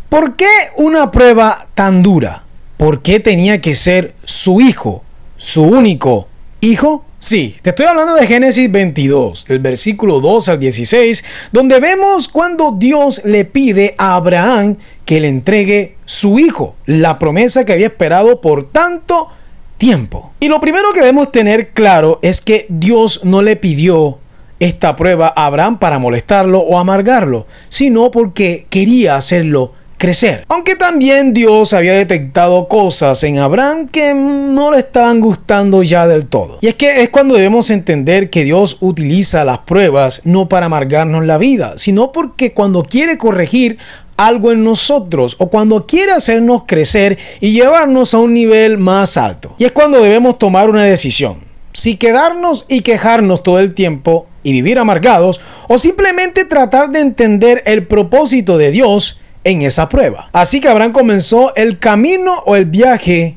¿Por qué una prueba tan dura? ¿Por qué tenía que ser su hijo, su único hijo? Sí, te estoy hablando de Génesis 22, del versículo 2 al 16, donde vemos cuando Dios le pide a Abraham que le entregue su hijo, la promesa que había esperado por tanto tiempo. Y lo primero que debemos tener claro es que Dios no le pidió esta prueba a Abraham para molestarlo o amargarlo, sino porque quería hacerlo crecer. Aunque también Dios había detectado cosas en Abraham que no le estaban gustando ya del todo. Y es que es cuando debemos entender que Dios utiliza las pruebas no para amargarnos la vida, sino porque cuando quiere corregir algo en nosotros o cuando quiere hacernos crecer y llevarnos a un nivel más alto. Y es cuando debemos tomar una decisión. Si quedarnos y quejarnos todo el tiempo y vivir amargados o simplemente tratar de entender el propósito de Dios en esa prueba. Así que Abraham comenzó el camino o el viaje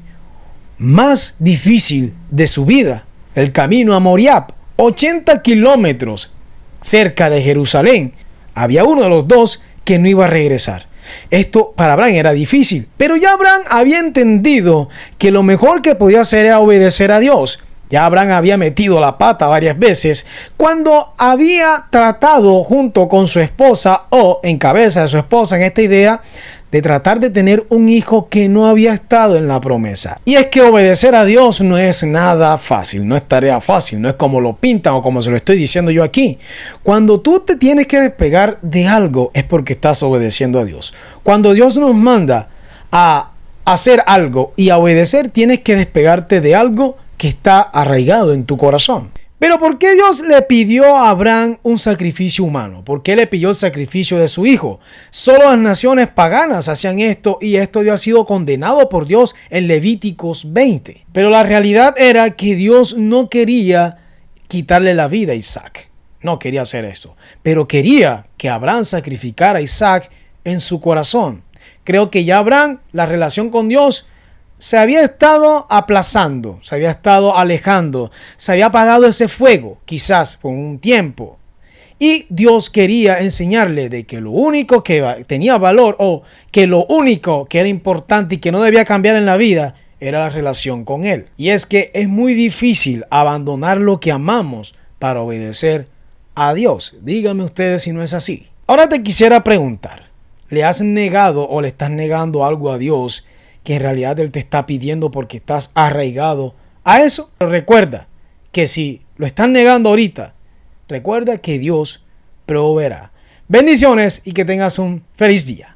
más difícil de su vida. El camino a Moriah, 80 kilómetros cerca de Jerusalén. Había uno de los dos que no iba a regresar. Esto para Abraham era difícil, pero ya Abraham había entendido que lo mejor que podía hacer era obedecer a Dios. Ya Abraham había metido la pata varias veces cuando había tratado junto con su esposa o en cabeza de su esposa en esta idea de tratar de tener un hijo que no había estado en la promesa. Y es que obedecer a Dios no es nada fácil, no es tarea fácil, no es como lo pintan o como se lo estoy diciendo yo aquí. Cuando tú te tienes que despegar de algo es porque estás obedeciendo a Dios. Cuando Dios nos manda a hacer algo y a obedecer, tienes que despegarte de algo que está arraigado en tu corazón. Pero ¿por qué Dios le pidió a Abraham un sacrificio humano? ¿Por qué le pidió el sacrificio de su hijo? Solo las naciones paganas hacían esto y esto ya ha sido condenado por Dios en Levíticos 20. Pero la realidad era que Dios no quería quitarle la vida a Isaac. No quería hacer eso. Pero quería que Abraham sacrificara a Isaac en su corazón. Creo que ya Abraham, la relación con Dios, se había estado aplazando, se había estado alejando, se había apagado ese fuego, quizás por un tiempo. Y Dios quería enseñarle de que lo único que tenía valor o que lo único que era importante y que no debía cambiar en la vida era la relación con Él. Y es que es muy difícil abandonar lo que amamos para obedecer a Dios. Díganme ustedes si no es así. Ahora te quisiera preguntar, ¿le has negado o le estás negando algo a Dios que en realidad Él te está pidiendo porque estás arraigado a eso? Pero recuerda que si lo estás negando ahorita, recuerda que Dios proveerá. Bendiciones y que tengas un feliz día.